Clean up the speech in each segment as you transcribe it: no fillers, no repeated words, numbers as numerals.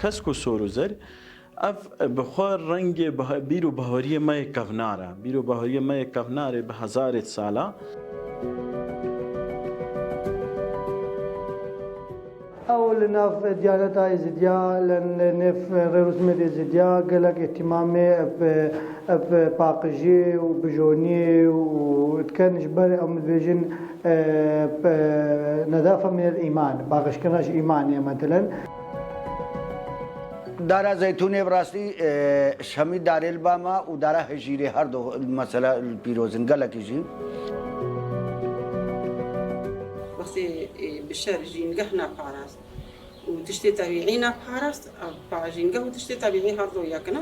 كسكو سورو زر اف بخور رنگ بیرو بهاری مای کفناره بیرو بهاری مای کفناره به هزار ساله أول ناف ديانتا إزديا لأن نف رسمة إزديا قالك اهتمامي باقجي وبجوني وتكنش بري أم بيجن نظافة من الإيمان باقش كناش إيمانية مثلا دارا زيتوني براسي شمي دار الباما ودارا هجيري هر دو مثلا البيروزن قالك يجي وقتی بشر جینگه نپاراست و تشتی طبیعی نپاراست با جینگه و تشتی طبیعی هر دو یکنا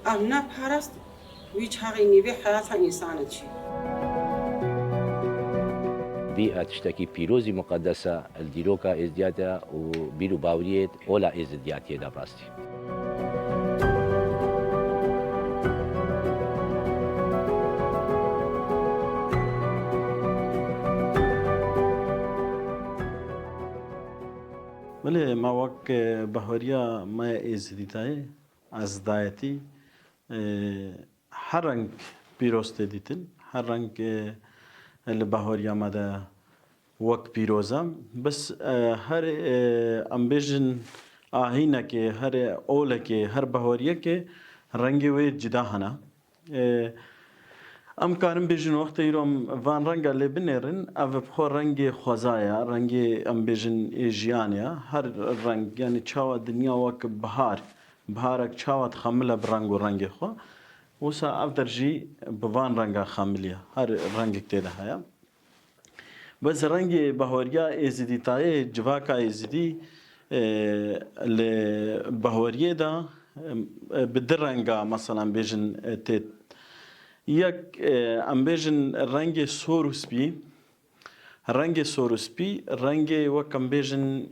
ام نپاراست ویچ حقی نیبی حیات انسان چی بيئة تشتكي بيروزي مقدسة الديروكا ازدياتا وبيرو باوريت ولا ازدياتي دا براستي بله ما وقت بهاریا ما ازدیتای از دایتی هر رنگ پیروسته دیتن هر رنگ البهاریا ما ده وقت پیروزم بس هر امبیژن آهینه که هر اوله که هر بهاریا که رنگی وی جدا هنه ام کارم بیشتر وقتی ایرام وان رنگ لی بنرن او بخور رنگ خزایا رنگ ام بیشتر ایجیانیا هر رنگ یعنی چاو دنیا وک بهارک چاوت خامله برنگ و رنگ خو وسا او درجی بوان رنگ خاملیه هر رنگ کتیده هیا بس رنگ بهاریا ازدی تای جواکا ازدی ل بهاریه دا بدر رنگا مثلا بیشتر تت یک امبیژن رنگ سوروسپی رنگ و کم بیژن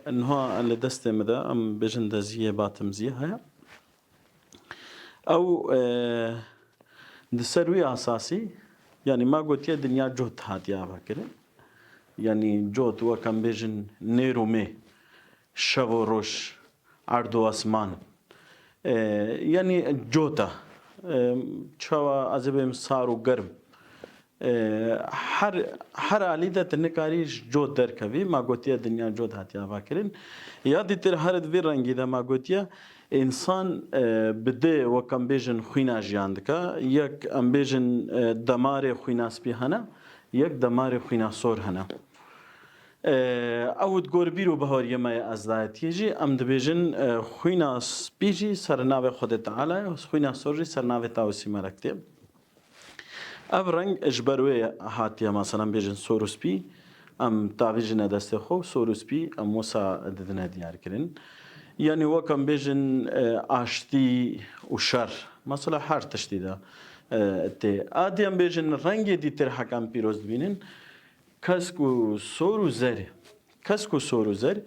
انها اللي دست مده ام بیژن دزیه باتم زیه هیا او دسروی اساسی یعنی ما گوتیه دنیا جوت هاتیا بکره یعنی جوت و کم بیژن نیرومه شب و روش ارض و آسمان یعنی جوتا چوا عذبم سارو گرم هر علیده تنکاریش جود در کوي ما گوتیا دنیا جود هاتیا باکرین یادی تر هر دوی رنگی ده ما گوتیا انسان بده و کم بیژن خوینا جاندکا یک ام بیژن دمار خوینا سپی هنه یک دمار خوینا سور هنه اود گور بیرو بهاری ما از دایتیجی ام دبیجن خوینا سپیجی سرناو خود تعالی خوینا سوری سرناو تاوسی مرکته اف رنگ اجبروی هاتیا مثلا بیجن سوروسپی ام تاویجن دست خو سوروسپی ام موسا ددنه دیار کرن یعنی وکم بیجن آشتی و شر مثلا هر تشتی ده ته آدیم بیجن رنگ دی تر حکم پیروز بینن کسکو سورو زر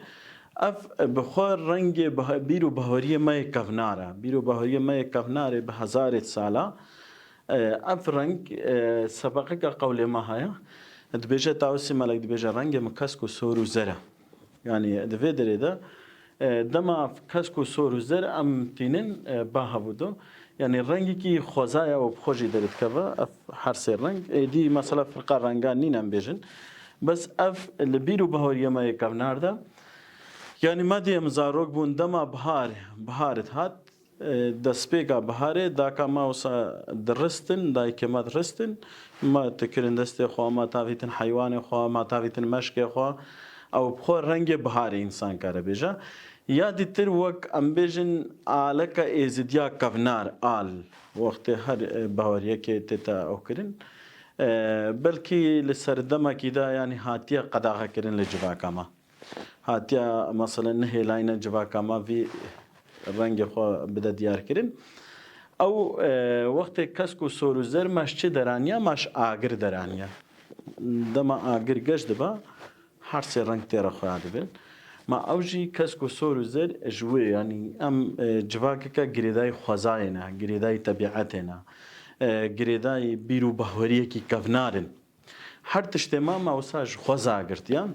اف بخور رنگ بیرو بهاری مای کفناره به هزار ساله اف رنگ سبقه که قول ما هیا دبیجه تاوسی ملک دبیجه رنگ کسکو سورو زره یعنی دوی دره ده دما کسکو سورو زر ام تینن باه بودو یعنی رنگی که خوزای و بخوجی درد که هر سه رنگ دی مثلا فرقه رنگان نینم بیجن بس اف لبیرو بهاری ما کفنار ده یعنی ما دیم زاروگ بون دما بهارت هات دسپیگا بهاره دا که ما وسا درستن دای که ما درستن ما تکرین دست خو ما تاویتن حیوان خو ما تاویتن مشک خو او بخور رنگ بهار انسان کاره بیجا یا دیتر وک ام بیجن آلکا ایزدیا کفنار وقت هر بهاریه که تتا او کرن بلکه لسردما کیدا یعنی هاتیا قداغه کرن لجواکا ما هاتیا مثلا نه لاین جواکا ما وی رنگ خو بده دیار کرن او وقت کسکو سورو زر ماش چه درانیا ماش آگر درانیا دما آگر گشت با هر سه رنگ تیرا خواهد بین ما اوجی کسکو سورو زر جوی یعنی ام جواکا که گریدای خوزاینا گریدای طبیعتنا گریدای بیرو بهوریه کی کفنارن هر تشتما ما وساج خوزا گرتیان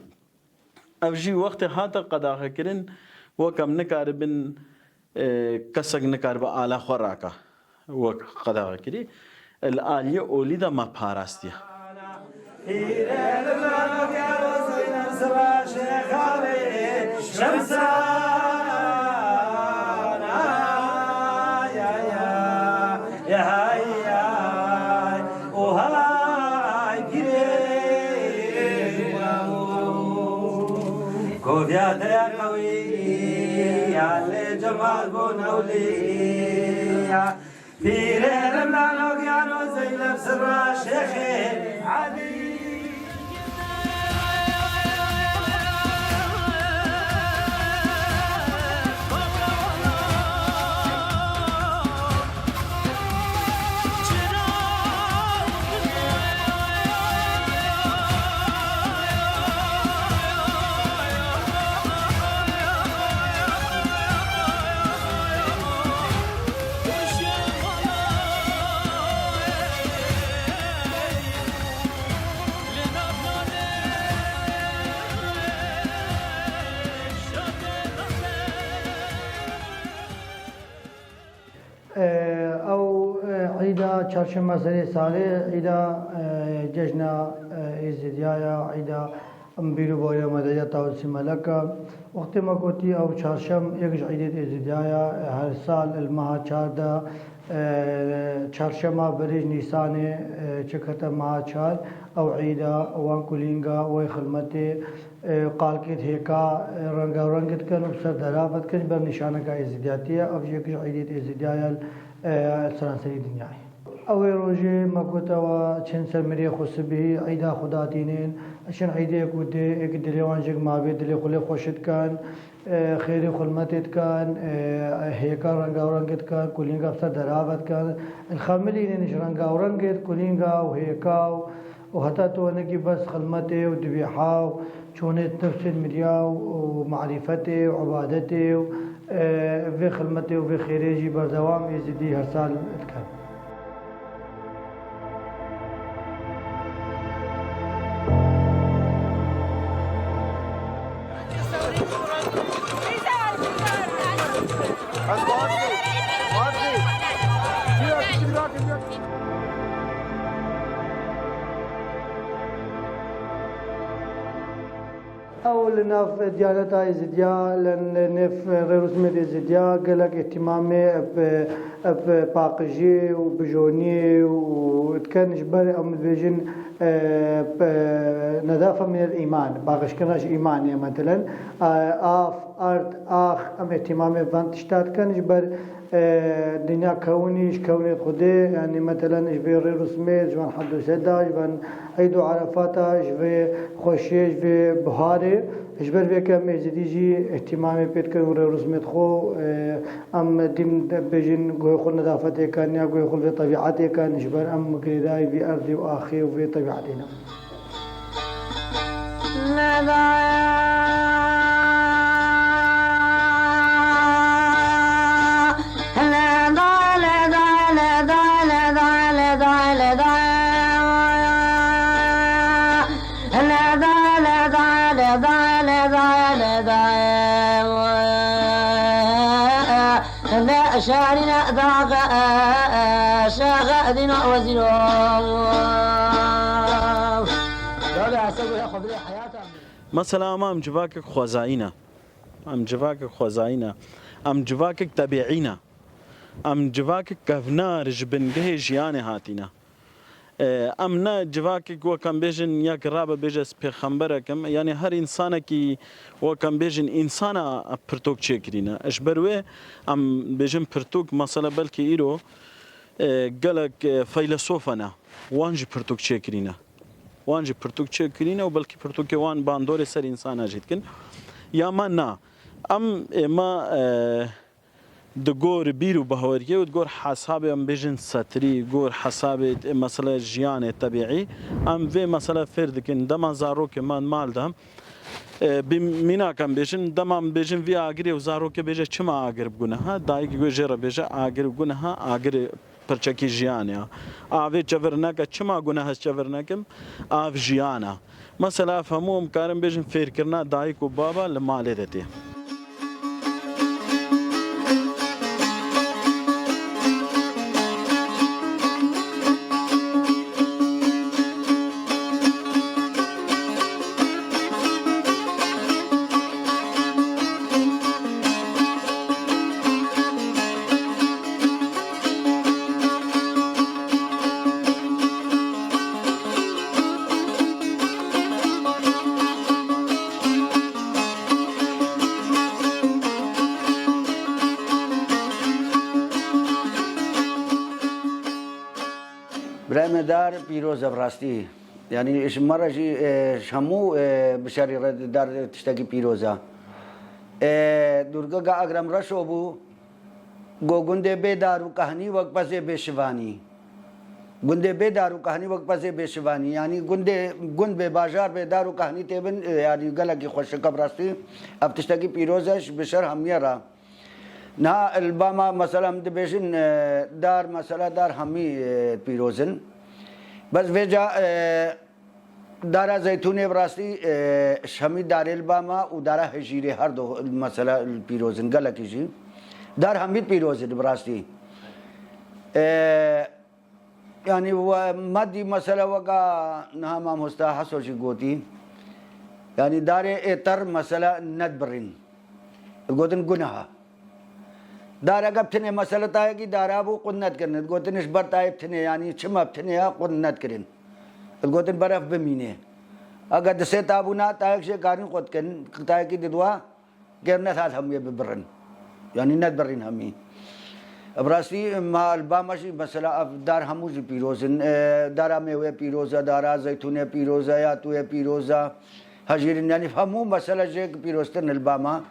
اوجی وقت هاتا قداغه کرن وكم نكاربن كسق نكارب على خوراكا وقدا كري الآلية أوليدا ما باراستيا كوفيا يا قوي يا جمال بون أولياء بير الملوك يا زينب سر شيخي علي أو عيدا چهارشنبه سری ساله عيدا جشن ازدیایا عيدا بیرو بایا مدیا تاوسی ملکا وقتی ما گوتی او چهارشم یکش عيدت ازدیایا هر سال الماه چارده چهارشنبه بریج نیسان چکتا ماه چار او عيدا وان کولینگا وی خدمتی قالكت هيكا رنگا رنگت كان وبسر درافت كان بر نشانه کا ازدیاتیه او یکش عيدت ازدیایا سرانسری دنیای اوی روزی مکوتا و چند سر میری خصبی عیدا خدا دینین اشن عیده کوده ایک دلیوان جگ ماوی دلی خلی خوشت کن خیر خلمتت کن هیکا رنگا رنگت کن کلینگا بسر دراوت کن الخاملین نش رنگا رنگت کلینگا و هیکا و حتی تو انکی بس خلمته و دبیحا و چونه تفسد مریا و معرفته و عبادته و في خدمته وفي خيريجي بردوام يزيدي هرسال الكلام أول ناف ديانتا إزديا لأن نف رسمة إزديا قالك اهتمامي باقجي وبجوني وتكن جبر أم بيجن نظافة من الإيمان باقش كناش إيمانية مثلا آف أرض آخ أم اهتمامي فانتشتات كان جبر دنيا كونيش كوني خدي يعني مثلا جبر رسمة جوان حدو سدا جوان عيدو عرفاتا جبر خوشي جبر بهاري جبر بكم ازديجي اهتمامي بيت كن رسمة خو أم دين بيجن قوي خل نظافتي كان يا قوي خل في طبيعتي كان جبر أم كريداي في أرضي وآخي وفي طبيعتنا شارنا ذاك شاغدنا وزنهم لا أسوي أخذ لي حياته مثلا ما ام جواك خوازاينا ام جواك خوازاينا ام جواك تبعينا ام جواك كفنار جبن به جيانه هاتينا ام نا جواك وكم بيجن ياك رابا بيجس پیغمبركم يعني هر انسان کی وكم بيجن انسان پرتوك چكرينا اجبروي ام بيجن پرتوك مثلا بلكي ايرو قالك فيلسوفنا وانج پرتوك چكرينا وانج پرتوك چكرينا وبلكي پرتوك وان باندور سر انسان اجيتكن يا ما نا ام ما دگور بیرو بهوریه و دگور حساب ام بیجن سطری گور حساب مثلا جیان طبیعی ام و مثلا فرد کن دم زارو که من مال دم بمینا کم بیجن دم ام بیجن وی آگری و زارو که بیجه چما آگر بگونه ها دایی که گوجه بیجه آگر بگونه ها آگر پرچکی جیانه آوی چورنه که چما گونه هست چورنه کم آف جیانه مثلا فهموم کارم بیجن فیر کرنا دایی کو بابا لماله دتی برای دار پیروز براستی یعنی اش مرة شمو بشری دار تشتکی پیروزه درگا اگرم رشو بو گو گنده بیدار و کهانی وقت پس بشوانی گنده بیدار و کهانی وقت پس بشوانی یعنی گند به بازار بیدار و کهانی تبن یعنی گله کی خوش براستی اب تشتکی پیروزش بشر همیه را نه الباما مثلا دبیشن دار مثلا دار همی پیروزن بس وجا دارا زیتونه براستی شمی دار الباما و دارا هجیره هر دو مثلا پیروزن گله کیجی دار همی پیروزن براستی يعني مادي مسألة وقا نها مستحسو شي قوتي يعني داري اتر مسألة ندبرين قوتن قنها دارا قبتني مسألة تايقي دارا ابو قنات كرن قوتن اشبر تايبتني يعني چما بتني قنات كرن قوتن برف بمينه اگر دسي تابونا تايق شي قارن قوت كن تايقي ددوا كرنت هات هم يببرن يعني ندبرين همي براستی ما البامشی مثلا دار هموزی پیروزن دارا میوه پیروزه دارا زیتونه پیروزه یا توی پیروزه هجیرین یعنی همو مثلا جه پیروزتن الباما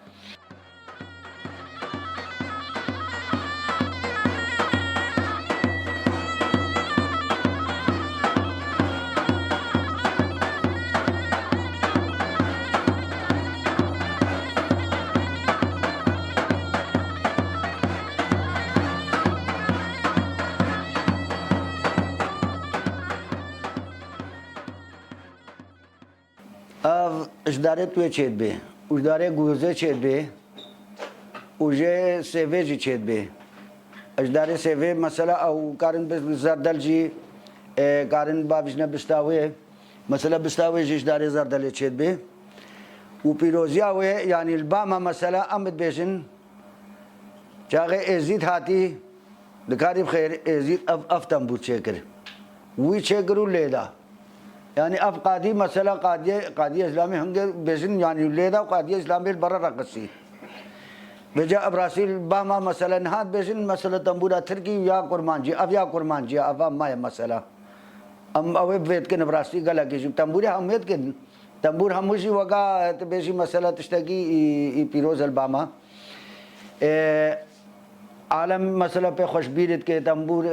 اجداره توی چید به اجداره گوزه چید به اوجه سیوه جی چید به اجداره سیوه مثلا او کارن زردل جی کارن بابجنه بستاوه مثلا بستاوه جی اجداره زردل چید به و پیروزی اوه یعنی الباما مثلا امد بیشن چاگه ازید هاتی دکاری بخیر ازید افتم بود چکر وی چکرو لیدا يعني اف قاضي مثلا قاضي اسلامي هنجر بيزن يعني ليدا قاضي اسلامي برا رقصي بجا برازيل باما مثلا هاد بيزن مثلا تنبورا تركي يا قرمانجي اب يا قرمانجي اب ما مثلا ام او بيت كن براسي قال كي تنبوري هم بيت كن تنبور همشي وقا بيجي مثلا تشتكي بيروز الباما عالم مثلا به خوشبيرت كي تنبور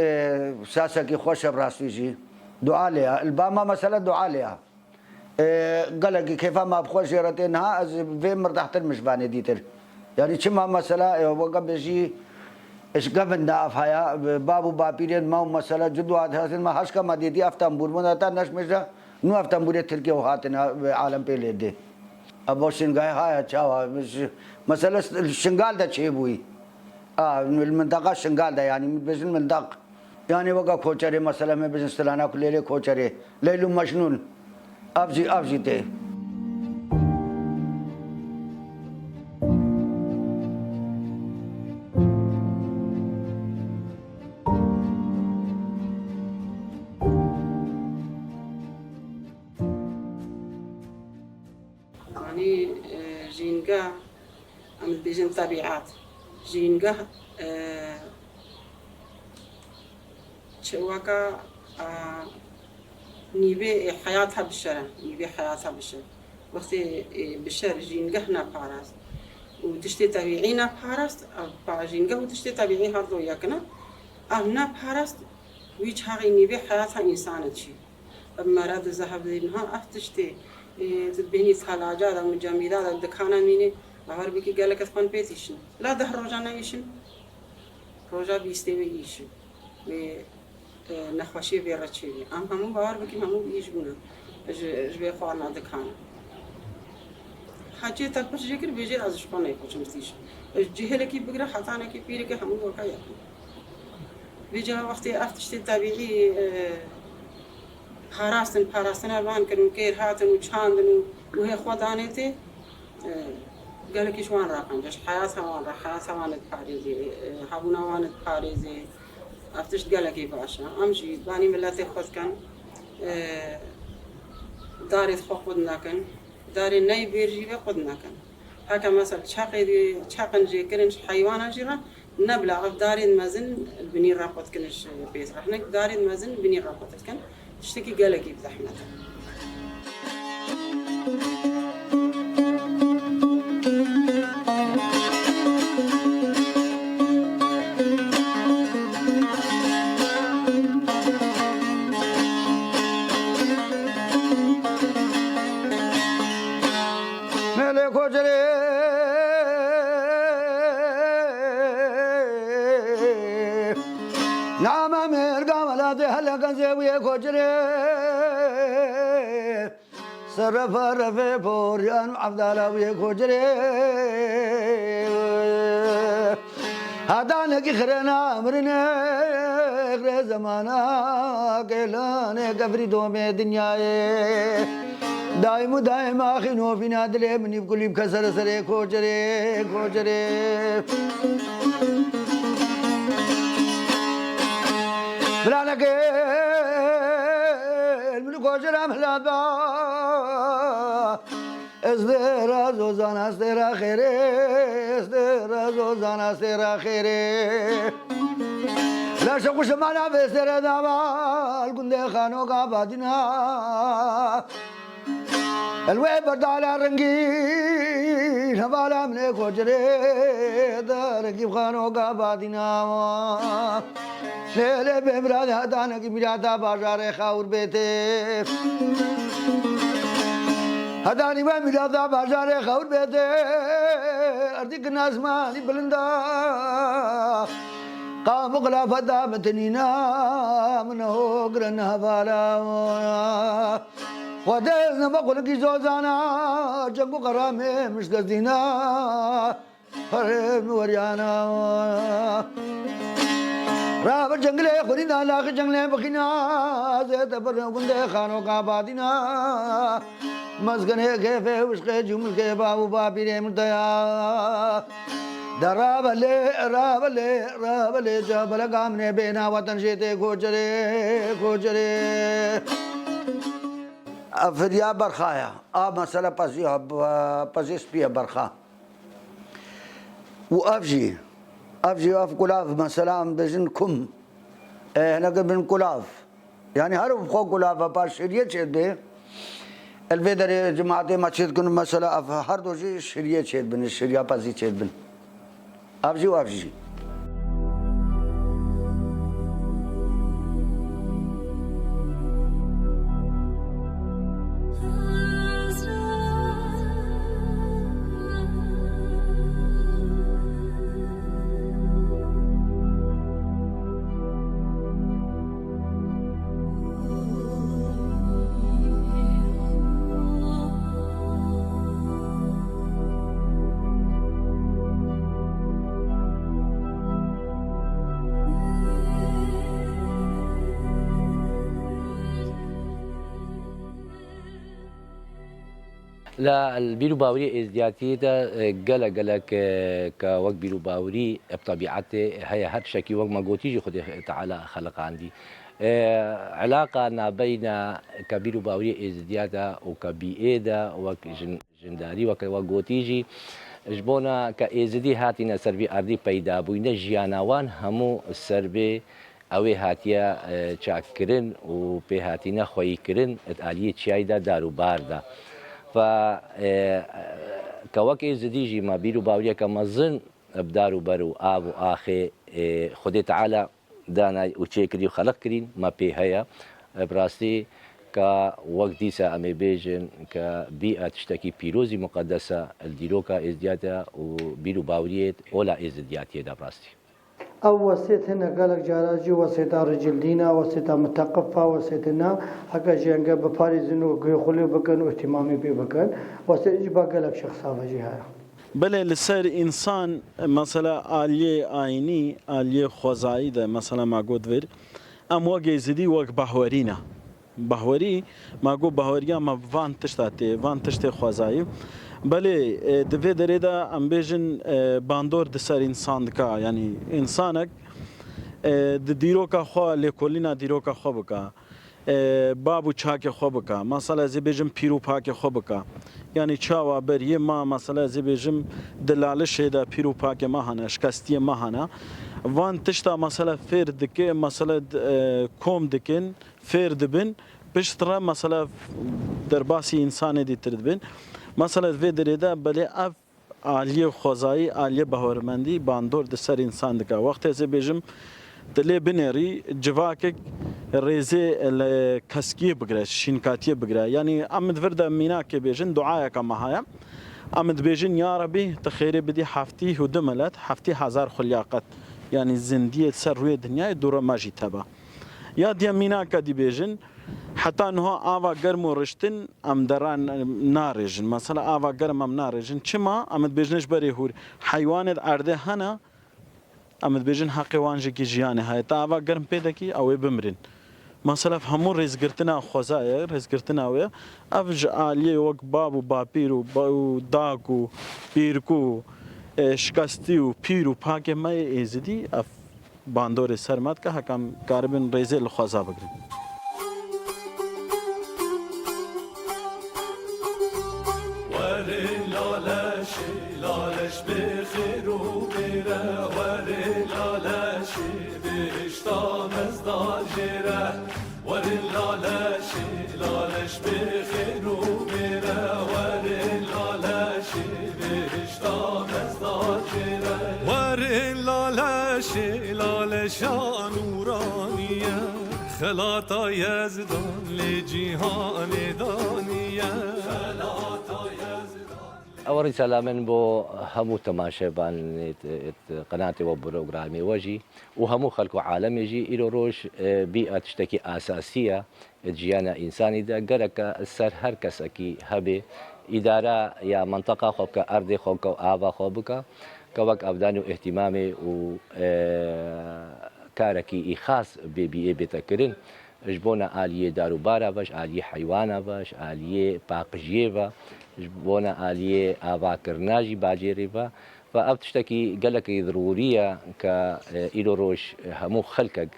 ساسا كي خوش براسي جي دعاء لها الباما مثلا دعاء لها قال لك كيف ما بخوش يرتينها از في مرتاحت المشبانه ديتر يعني شما مثلا وقبل بيجي ايش قبل ناف هيا بابو بابيرين ما مثلا جدو هذا ما هشكا ما ديتي افتنبول مناتا نش مجا نو افتنبول تركيا وهاتنا عالم पे ले दे अब वो शिंगाई हाय अच्छा مثلا الشنغال ده شيء بوي المنطقه الشنغال ده يعني بس المنطقه يعني وقا خوچره مثلا میں بزنس تلانا کو لے خوچره لیلو مجنون افجی تے يعني جينجا عم بيجن طبيعات جينجا شواكا نيبي حياتها بالشارع نيبي حياتها بالشارع وقت بالشارع جينجهنا باراس وتشتي طبيعينا باراس با جينجه وتشتي طبيعي هردو ياكنا أهنا باراس ويش هاي نيبي حياتها إنسانة شيء أما راد الذهب لينها أفتشتي تبيني ثلاجات أو مجامدات أو دكانة ميني أهربي كي قالك أثقن بيتيشن لا ده روجانا يشن روجا بيستوي يشن نخوشی بیارچی ام همون باور بکنیم همون بیش گونه جبه خوارنا دکانه حاجی تک پس جکر بیجی ازش کنه کوچم تیش جهله کی بگره حتانه کی پیره که همون وقت یا بیجا وقتی افتشت طبیعی پاراستن روان کردن کیر هاتن و چاندن و هی خودانه تی قال لك شوان راقن جش حياتها وانت باريزي هابونا وانت باريزي افتش قال لك باشا امشي باني ملاتي خذ كان داري خودنا كان داري ناي بيرجي خودنا كان هكا مثلا شاقن جي كرنش حيوان جيران نبلا عف دارين مازن البني رابط كنش بيس رحنا دارين مازن بني رابط كان تشتكي قالك بزحمته ملك وجري نعم مرقا ولا تهلك زاوية كوجري صرف رفي بوريان عبدالله ويكوجري هذا نكي خرنا امرنا غير زمانا كيلاني كفري دومي دنياي دائم آخنو في نادلي مني بكل بكسر سري كوجري كوجري بلانك الملك كوجري مهلادا ازدرا زوزانا ازدرا خيري ازدرا زوزانا ازدرا خيري لا شكو شمانا بسر دابال كندي خانو قابادنا الوعي برد على الرنقين هبالا من كوجري داركي خانو قابادنا ليلي بمراد هدانا كي مرادا بازار خاور بيتي هداني ما مرادا بازار خاور بيتي أردك الناس ماني بلندا قام غلافة دامتنينا منه قرن هبالا ودزنا بقول كي زوزانا جنبو قرامي مش قصدينا فرم وريانا راب جنگلے خورينا لاخ جنگلے بخينا زيت برن كندے خانو قابادنا مسكنه كيفه وشقه جمل كيف ابو بابي رمضيا رابلي جبل قامنه بينا وطن شيته كوجري افريا برخايا مساله بازيس بيا برخا وافجي واف كلاف مثلا بجنكم هنا قبل كلاف يعني هرب خو كلاف باش شريه شد الفيدر جماعه ما شد كن مثلا هر دوجي شريه شد بن شريه بازي شد بن افجي لا البيرو باوري ازدياتي ده قلق كوقت بيرو باوري بطبيعته هي هر شكي وقت ما قوتيجي خد تعالى خلق عندي علاقة ما بين كبيرو باوري ازدياتا وكبيئة وجنداري وقوتيجي جبونا كازدي هاتينا سربي أرضي بيدا بوينا جياناوان همو السربي اوی هاتیا چاکرین و به هاتینا خویی کرن اتعالیه چایدا دارو باردا ف كوك زديجي ما بيرو باوريا كمظن بدارو برو آب وآخي خدي تعالى دانا وشيكري وخلق كرين ما بيهايا براستي كوقت ديسا أمي بيجن كبيئة تشتكي بيروزي مقدسة الديروكا إزدياتا وبيرو باوريات أولا إزدياتي دا براستي أو وسيتنا قالك جاراجي وسيتا رجل دينا وسيتا متقفة وسيتنا حكا جانجا بفارزنو خلو بكن واهتمامي بي بكن وسيجبا قالك شخصا وجهها بله لسر انسان مثلا آلیه آینی آلیه خوزایی ده مثلا ما گود ور ام وگه زدی وگ بحورینا بحوری ما گو بحوریا ما وان تشته خوزایی بله دوی دره دا ام بیجن باندور دسر انسان دکا یعنی انسانک دیروکا خوا لیکولینا دیروکا خوا بکا بابو چاک خوا بکا مثلا زی بیجن پیرو پاک خوا بکا يعني چاوا بریه ما مثلا زی بجم دلالش دا پیرو پاک ما هنه شکستی ما هنه وان تشتا مثلا فیر دکه مثلا کوم دکن فیر دبن بشترا مثلا در باسی انسان دی تردبن مثلا وی دریده بله اف عالیه خوزایی عالیه بهورمندی باندور د سر انسان دکه وقت زی بجم دلی بنری جواکک ريزي كسكيه بقرا شينكاتيه بقرا يعني امد فردا ميناك بيجن دعايا كما هيا امد بيجن يا ربي تخيري بدي حفتي ودملت حفتي هزار خلياقت يعني زنديه سر روي دنيا دوره ماجي تبا يا دي ميناك دي بيجن حتى انه آوا گرم و رشتن ام دران نارجن مثلا آوا گرم ام نارجن چما امد بيجنش بري هور حيوان ارده هنا امد بيجن حقوان جي جيانه هاي تا آوا گرم پیدا کی او بمرن مثلا همون رزگرتنا خوزای رزگرتنا ویا افج عالیه وق بابو باپیرو باو داگو پیرکو شکستیو پیرو پاک مای ازدی اف باندور سرمت که حکم کاربن رزه لخوزا بگرن لالش بخیر و بیره وری لالش بهشتا مزدار جره وری لالش بخیر و بیره وری لالش بهشتا مزدار جره وری لالش نورانیه خلاطا یزدان لجیهان دانیه خلاطا یزدان أول رسالة من بو همو تماشبان قناتي وبروغرامي وجي وهمو خلقو عالم يجي إلو روش بيئة تشتكي أساسية جيانا إنساني دا قرق السر هر كسكي هبي إدارة يا منطقة خوبك أرضي خوبك وآبا خوبك كوك أبداني واهتمامي و كاركي خاص ببيئة بتكرن جبونا آلية داروبارا باش آلية حيوانا باش آلية باقجية جبونا آلية آبا كرناجي باجيري با فأب تشتكي قالك ضرورية كإلو روش همو خلقك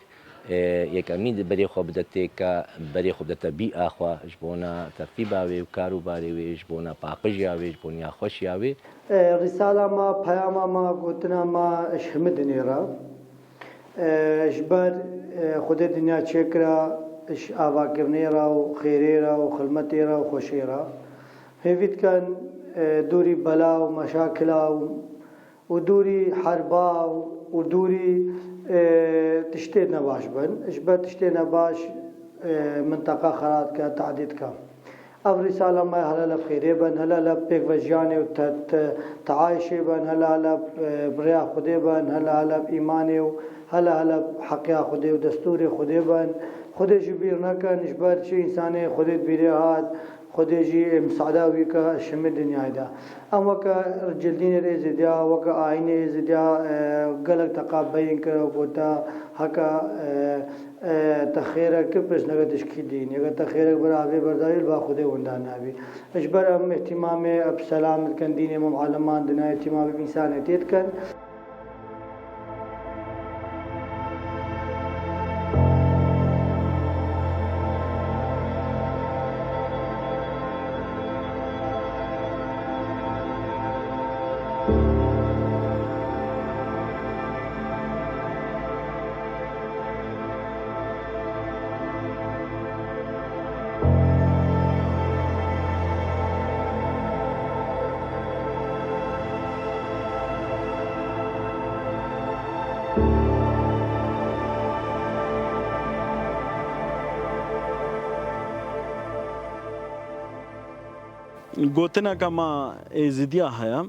يك أمين بري خو بدتك بري خو بدت بيئة خو جبونا ترتيباوي وكاروباري جبونا باقجياوي جبونا خوشياوي رسالة ما بياما ما قلتنا ما اشهمدني را جبر خود دنیا چکرا اش آوا کرنی را و خیری را و خلمتی را و خوشی را هیوید کن دوری بلا و مشاکل و دوری حربا و دوری تشتی نباش بن جبر تشتی نباش منطقه خراد کا تعدید کا اب رسالة ما هلا بخيري بن هلا بيك وجاني وتعايشي بن هلا بريا خدي بن هلا بإيماني هلا حقيا خدي ودستوري خدي بن خدي جبير نكن جبر شي إنساني خدي بيريهات خدي جي مساعدة ويكا شم الدنيا دا أما كرجلدين الإزديا وكا آيني إزديا قلق تقابين كرو كوتا هكا تخيرك كبرش نقدش كدين يقا تخيرك برابي برداري الباخده وندانا بي اجبر ام اهتمامي اب سلامت كان ديني معلمان دنا اهتمامي بإنسانيتيت كان گوتنا کما ازدیا هیا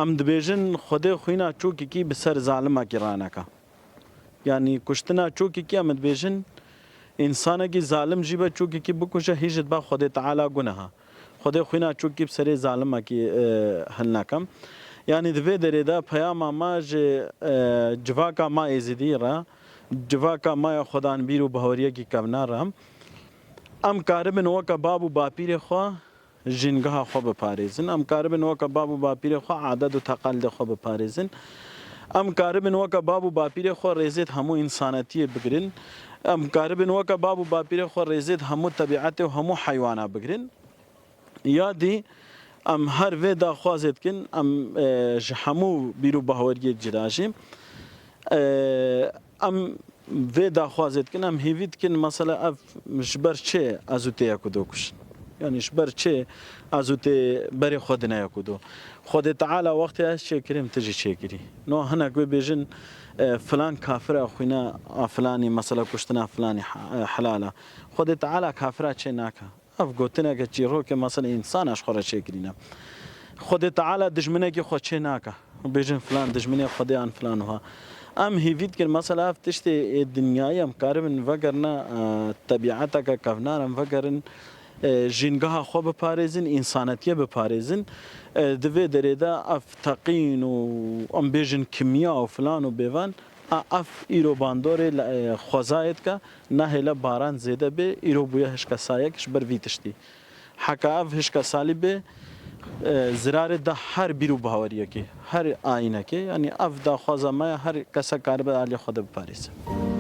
ام دبیجن خود خوینا چوکی کی بسر ظالما کرانا کا یعنی کشتنا چوکی کی ام دبیجن انسان کی ظالم جیبه چوکی کی بکشه هیجت با خود تعالی گناه خود خوینا چوکی بسر ظالما کی هلنا کم یعنی دوی درida پیام ما جواکا ما ازدی را جواکا ما خدان بیرو بهوریه کی کمنا رام ام کاربن وک بابو باپیر خو جنگها خو بپاريزن ام کاربن وک بابو باپیر خو عدد و تقلد خو بپاريزن ام کاربن وک بابو باپیر خو رزت همو انسانیتی بگرن ام کاربن وک بابو باپیر خو رزت همو طبيعت و همو حیوانات بگرن یادی ام هر و داخوازت کن ام جهمو بیرو باوریت جراجیم ام و داخوازت کن ام هیوید کن مثلا اف جبر چه ازوته یکودو کشن یعنی جبر چه ازوته بری خود نه یکودو خود تعالی وقتی از چه کریم تجی چه کری نو هنگ بیجن فلان کافر خوینا فلانی مثلا کشتنا فلانی حلاله خود تعالی کافر چه نکه اف گوتنه که چیرو که مثلا انسان اشخوره چه کرینه خود تعالی دجمنه که خود چه نکه بیجن فلان دجمنه خود آن فلان ها ام هیوید که مثلا اف تشت دنیای ام کاربن وگرنه طبیعتا که کفنارم وگرن جنگاه خو بپارێزن ئینسانەتیە بپارێزن divê derê de ev teqîn û em bêjin kimya û filan û bêvan ev îro bandorê xwezayê dike nahêle baran zêde bê îro bûye hişka sayek ji ber vî tiştî heka ev hişka salî bê zirarê de her bîr û baweriyekê her ayînekê yanî ev daxwaza me ye her kesek karibe aliyê xwe de bipارێze